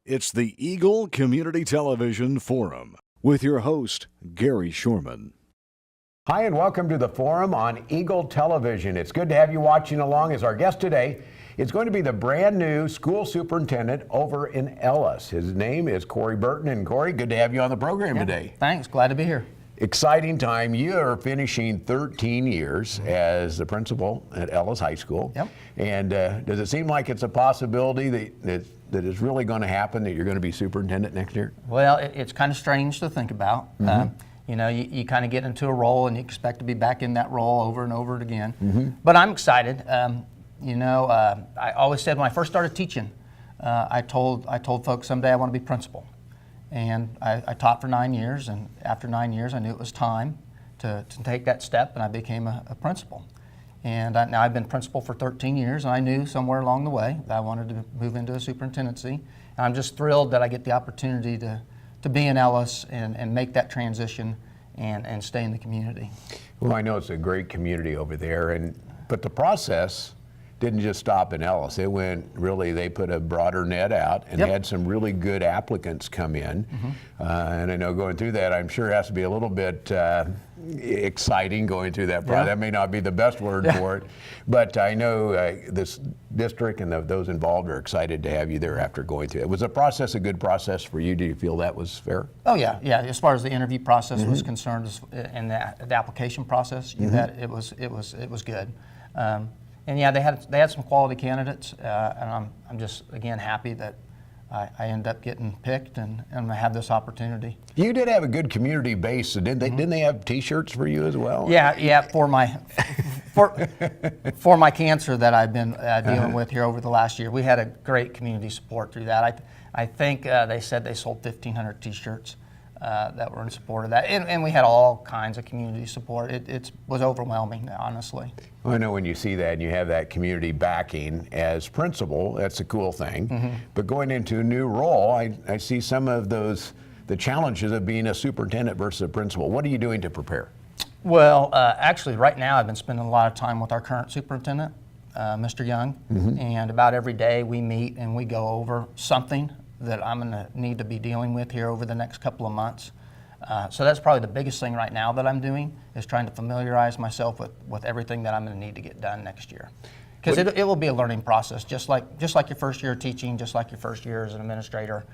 It's the Eagle Community Television Forum with your host, Gary Shorman. Hi, and welcome to the Forum on Eagle Television. It's good to have you watching along. As our guest today is going to be the brand new school superintendent over in Ellis. His name is Corey Burton. And Corey, good to have you on the program today. Thanks, glad to be here. Exciting time. You are finishing 13 years as the principal at Ellis High School. Yep. And does it seem like it's a possibility that is really going to happen, that you're going to be superintendent next year? Well, it's kind of strange to think about. You kind of get into a role and you expect to be back in that role over and over again. But I'm excited. I always said when I first started teaching, I told folks someday I want to be principal. And I taught for 9 years, and after 9 years I knew it was time to take that step, and I became a principal. And now I've been principal for 13 years, and I knew somewhere along the way that I wanted to move into a superintendency. And I'm just thrilled that I get the opportunity to be in Ellis and make that transition and stay in the community. Well, I know it's a great community over there, but the process didn't just stop in Ellis. It went they put a broader net out and had some really good applicants come in. And I know going through that, I'm sure it has to be a little bit exciting going through that process. That may not be the best word for it, but I know this district and those involved are excited to have you there after going through it. Was the process a good process for you? Do you feel that was fair? Oh yeah. As far as the interview process was concerned, and the application process, it was good. And yeah, they had some quality candidates, and I'm just again happy that I ended up getting picked and I have this opportunity. You did have a good community base, so didn't they have T-shirts for you as well? Yeah, for my cancer that I've been dealing with here over the last year, we had a great community support through that. I think they said they sold 1,500 T-shirts that were in support of that, and we had all kinds of community support. It was overwhelming, honestly. Well, I know when you see that and you have that community backing as principal, that's a cool thing. But going into a new role, I see some of the challenges of being a superintendent versus a principal. What are you doing to prepare? Well, actually, right now I've been spending a lot of time with our current superintendent, Mr. Young, and about every day we meet and we go over something that I'm going to need to be dealing with here over the next couple of months. So that's probably the biggest thing right now that I'm doing, is trying to familiarize myself with everything that I'm going to need to get done next year. Because it will be a learning process, just like your first year of teaching, just like your first year as an administrator.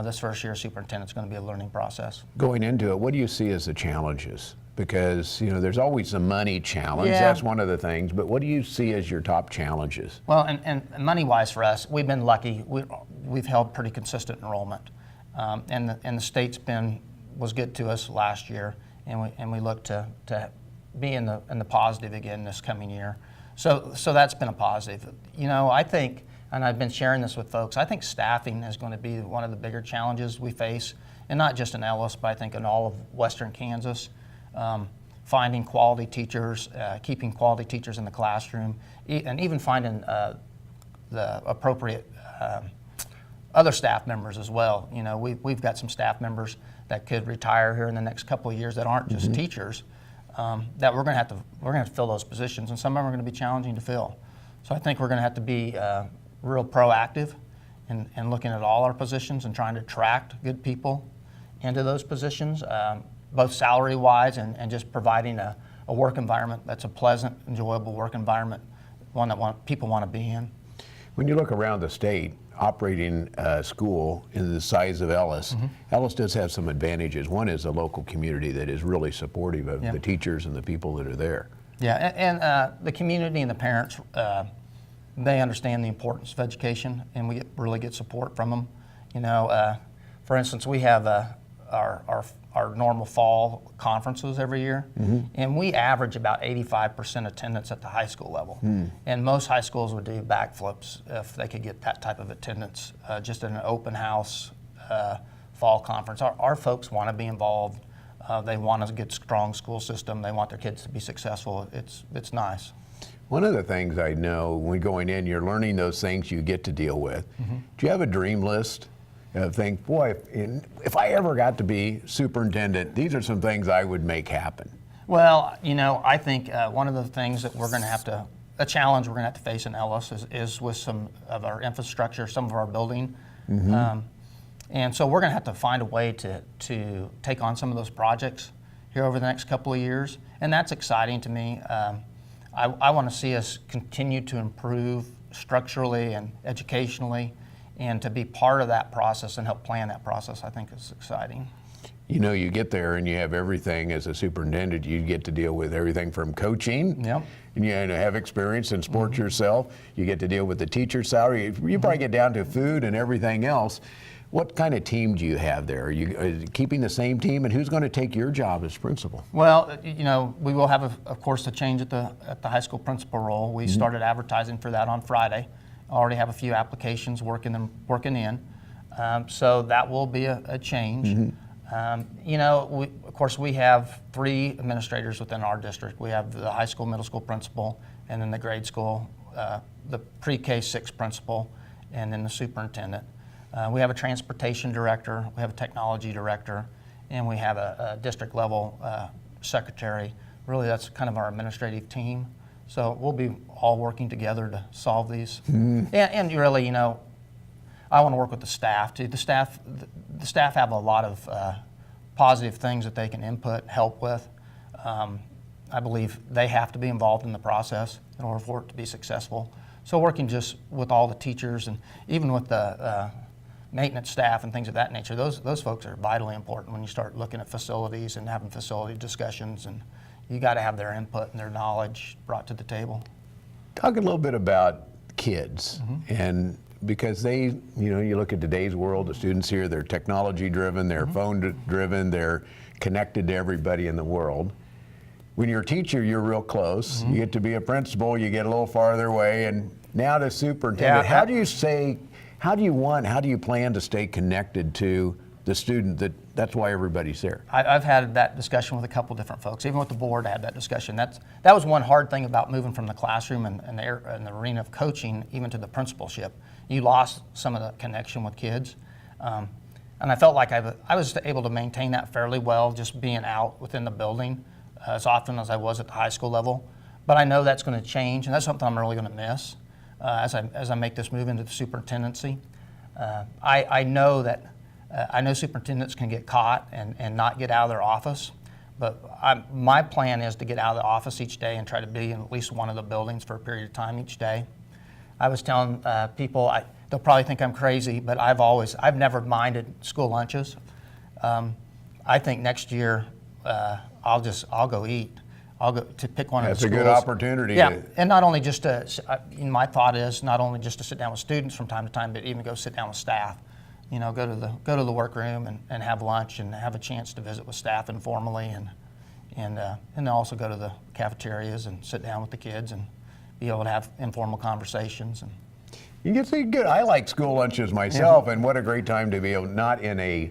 This first year as superintendent is going to be a learning process. Going into it, what do you see as the challenges? Because there's always the money challenge. Yeah. That's one of the things. But what do you see as your top challenges? Well, and money-wise for us, we've been lucky. We've held pretty consistent enrollment, and the state's was good to us last year, and we look to be in the positive again this coming year. So that's been a positive. I think, and I've been sharing this with folks, I think staffing is going to be one of the bigger challenges we face, and not just in Ellis, but I think in all of Western Kansas. Finding quality teachers, keeping quality teachers in the classroom, and even finding the appropriate other staff members as well. We've got some staff members that could retire here in the next couple of years that aren't just teachers, that we're going to have to fill those positions, and some of them are going to be challenging to fill. So I think we're going to have to be real proactive in looking at all our positions and trying to attract good people into those positions, both salary-wise and just providing a work environment that's a pleasant, enjoyable work environment, one that people want to be in. When you look around the state, operating a school in the size of Ellis, Ellis does have some advantages. One is the local community that is really supportive of the teachers and the people that are there. Yeah, and the community and the parents, they understand the importance of education, and we really get support from them. For instance, we have our normal fall conferences every year, and we average about 85% attendance at the high school level. And most high schools would do backflips if they could get that type of attendance, just in an open house fall conference. Our folks want to be involved. They want a good, strong school system. They want their kids to be successful. It's nice. One of the things I know when going in, you're learning those things you get to deal with. Do you have a dream list? Think, boy, if I ever got to be superintendent, these are some things I would make happen. Well, I think one of the things that we're going to have to, a challenge we're going to have to face in Ellis is with some of our infrastructure, some of our building. And so we're going to have to find a way to take on some of those projects here over the next couple of years, and that's exciting to me. I want to see us continue to improve structurally and educationally, and to be part of that process and help plan that process, I think is exciting. You know, you get there and you have everything as a superintendent. You get to deal with everything from coaching. Yep. And you have experience in sports yourself. You get to deal with the teacher's salary. You probably get down to food and everything else. What kind of team do you have there? Are you keeping the same team, and who's going to take your job as principal? Well, you know, we will have, of course, a change at the high school principal role. We started advertising for that on Friday. I already have a few applications working in. So that will be a change. You know, of course, we have 3 administrators within our district. We have the high school, middle school principal, and then the grade school, the pre-K 6 principal, and then the superintendent. We have a transportation director, we have a technology director, and we have a district level secretary. Really, that's kind of our administrative team. So we'll be all working together to solve these. And really, you know, I want to work with the staff too. The staff have a lot of positive things that they can input, help with. I believe they have to be involved in the process in order for it to be successful. So working just with all the teachers and even with the maintenance staff and things of that nature, those folks are vitally important when you start looking at facilities and having facility discussions, and you got to have their input and their knowledge brought to the table. Talk a little bit about kids, and because they, you know, you look at today's world, the students here, they're technology driven, they're phone driven, they're connected to everybody in the world. When you're a teacher, you're real close. You get to be a principal, you get a little farther away, and now the superintendent. Yeah, how do you plan to stay connected to the student? That's why everybody's there. I've had that discussion with a couple different folks. Even with the board, I had that discussion. That was one hard thing about moving from the classroom and the arena of coaching even to the principalship. You lost some of the connection with kids. And I felt like I was able to maintain that fairly well, just being out within the building as often as I was at the high school level. But I know that's going to change, and that's something I'm really going to miss as I make this move into the superintendency. I know that I know superintendents can get caught and not get out of their office, but my plan is to get out of the office each day and try to be in at least one of the buildings for a period of time each day. I was telling people, they'll probably think I'm crazy, but I've never minded school lunches. I think next year I'll go eat. I'll go to pick one of the schools. That's a good opportunity. Yeah, and not only just my thought is not only just to sit down with students from time to time, but even go sit down with staff. You know, go to the workroom and have lunch and have a chance to visit with staff informally, and then also go to the cafeterias and sit down with the kids and be able to have informal conversations. And you can see good. I like school lunches myself, and what a great time to be able, not in a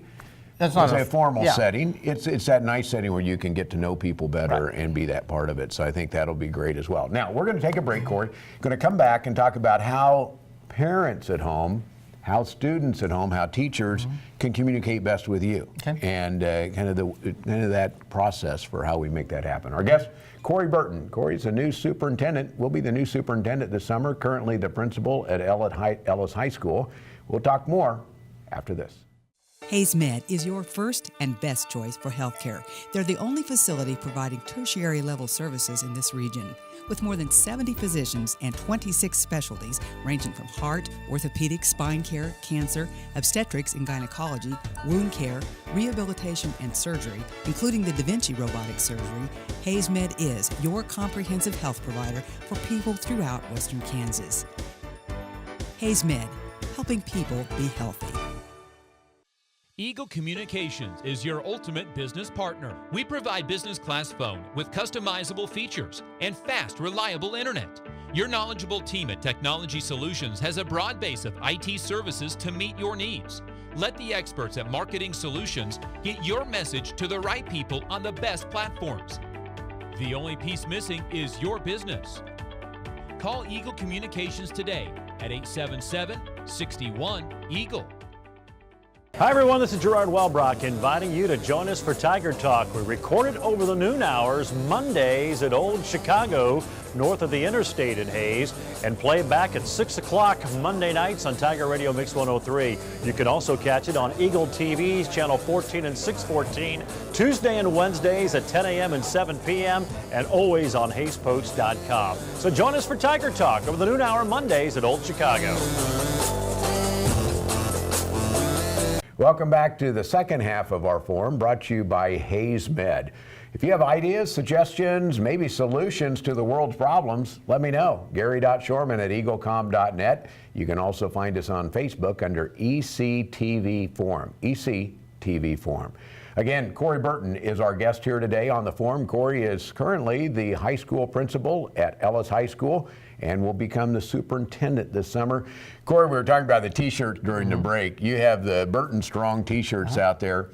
formal setting. It's that nice setting where you can get to know people better and be that part of it. So I think that'll be great as well. Now we're going to take a break, Corey. Going to come back and talk about how parents at home, how students at home, how teachers can communicate best with you, and kind of that process for how we make that happen. Our guest, Corey Burton. Corey's the new superintendent. Will be the new superintendent this summer. Currently the principal at Ellis High School. We'll talk more after this. Hayes Med is your first and best choice for healthcare. They're the only facility providing tertiary level services in this region. With more than 70 physicians and 26 specialties ranging from heart, orthopedic, spine care, cancer, obstetrics and gynecology, wound care, rehabilitation and surgery, including the Da Vinci robotic surgery, Hayes Med is your comprehensive health provider for people throughout Western Kansas. Hayes Med, helping people be healthy. Eagle Communications is your ultimate business partner. We provide business class phone with customizable features and fast, reliable internet. Your knowledgeable team at Technology Solutions has a broad base of IT services to meet your needs. Let the experts at Marketing Solutions get your message to the right people on the best platforms. The only piece missing is your business. Call Eagle Communications today at 877-61-EAGLE. Hi everyone, this is Gerard Welbrock inviting you to join us for Tiger Talk. We record it over the noon hours Mondays at Old Chicago, north of the interstate in Hayes, and play back at 6 o'clock Monday nights on Tiger Radio Mix 103. You can also catch it on Eagle TV's channel 14 and 614, Tuesday and Wednesdays at 10 a.m. and 7 p.m., and always on HayesPost.com. So join us for Tiger Talk over the noon hour Mondays at Old Chicago. Welcome back to the second half of our forum, brought to you by Hayes Med. If you have ideas, suggestions, maybe solutions to the world's problems, let me know. Gary.Shorman@eaglecom.net. You can also find us on Facebook under ECTV Forum. ECTV Forum. Again, Corey Burton is our guest here today on the forum. Corey is currently the high school principal at Ellis High School and will become the superintendent this summer. Corey, we were talking about the t-shirts during the break. You have the Burton Strong t-shirts out there.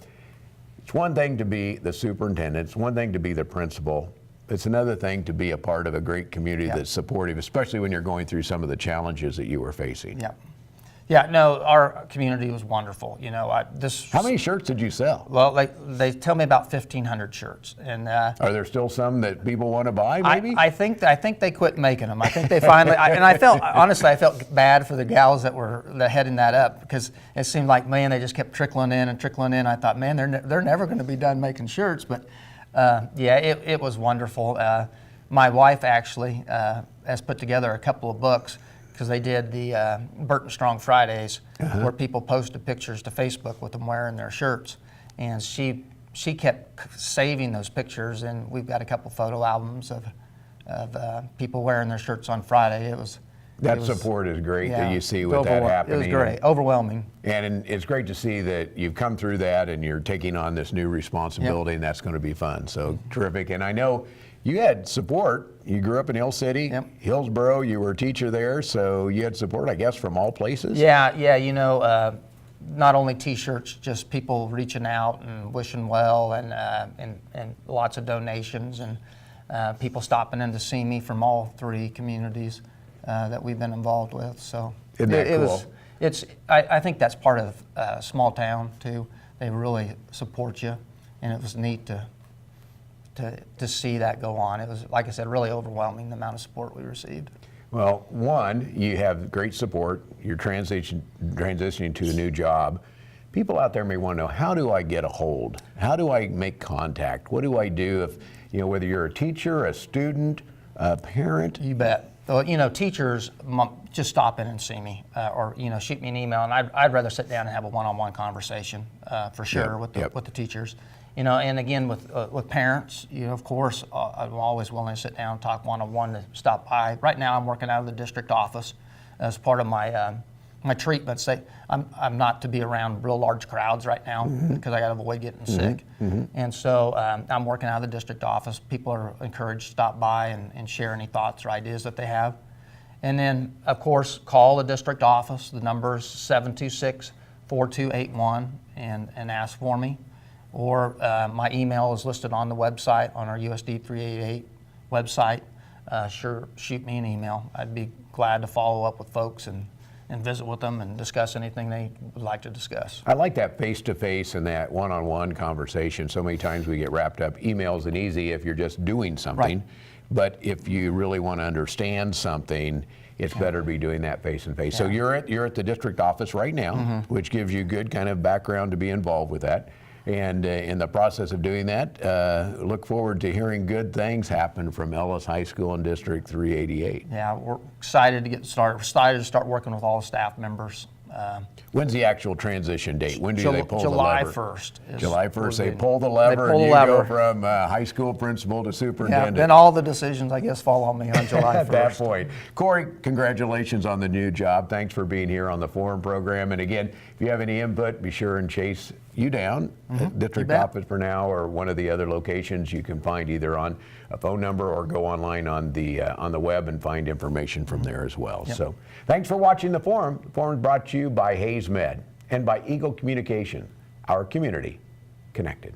It's one thing to be the superintendent. It's one thing to be the principal. It's another thing to be a part of a great community that's supportive, especially when you're going through some of the challenges that you were facing. Yeah. Yeah, no, our community was wonderful. You know, How many shirts did you sell? Well, they tell me about 1,500 shirts, and are there still some that people want to buy? Maybe I think they quit making them. I think they finally. I felt honestly, I felt bad for the gals that were heading that up, because it seemed like, man, they just kept trickling in and trickling in. I thought, man, they're never going to be done making shirts. But yeah, it was wonderful. My wife actually has put together a couple of books, because they did the Burton Strong Fridays, where people posted pictures to Facebook with them wearing their shirts, and she kept saving those pictures, and we've got a couple photo albums of people wearing their shirts on Friday. That support is great that you see with that happening. It was great, overwhelming. And it's great to see that you've come through that and you're taking on this new responsibility, and that's going to be fun. So terrific. And I know you had support. You grew up in Hill City, Hillsboro. You were a teacher there, so you had support, I guess, from all places. Yeah. You know, not only T-shirts, just people reaching out and wishing well, and lots of donations, and people stopping in to see me from all three communities that we've been involved with. So isn't that cool? I think that's part of a small town too. They really support you, and it was neat to see that go on. It was, like I said, really overwhelming, the amount of support we received. Well, one, you have great support. You're transitioning to a new job. People out there may want to know, how do I get a hold? How do I make contact? What do I do if, whether you're a teacher, a student, a parent? You bet. Well, teachers just stop in and see me, or shoot me an email, and I'd rather sit down and have a one-on-one conversation for sure with the teachers. And again with parents, of course, I'm always willing to sit down and talk one-on-one, to stop by. Right now, I'm working out of the district office as part of my my treatments. I'm not to be around real large crowds right now, because I got to avoid getting sick. And so I'm working out of the district office. People are encouraged to stop by and share any thoughts or ideas that they have. And then, of course, call the district office. The number is 726-4281 and ask for me. Or my email is listed on the website, on our USD 388 website. Shoot me an email. I'd be glad to follow up with folks and visit with them and discuss anything they would like to discuss. I like that face-to-face and that one-on-one conversation. So many times we get wrapped up. Email's an easy if you're just doing something. Right. But if you really want to understand something, it's better to be doing that face-to-face. So you're at the district office right now, which gives you good kind of background to be involved with that. And in the process of doing that, look forward to hearing good things happen from Ellis High School in District 388. Yeah, we're excited to get started. We're excited to start working with all the staff members. When's the actual transition date? When do they pull July the lever? 1st. July 1st, they pull the lever, and you go from high school principal to superintendent. Yeah, then all the decisions, I guess, fall on me on July 1st. At that point. Corey, congratulations on the new job. Thanks for being here on the Forum program. And again, if you have any input, be sure and chase you down at district office for now, or one of the other locations you can find either on a phone number or go online on the web and find information from there as well. So thanks for watching the Forum. The Forum is brought to you by Hayes Med and by Eagle Communication, our community connected.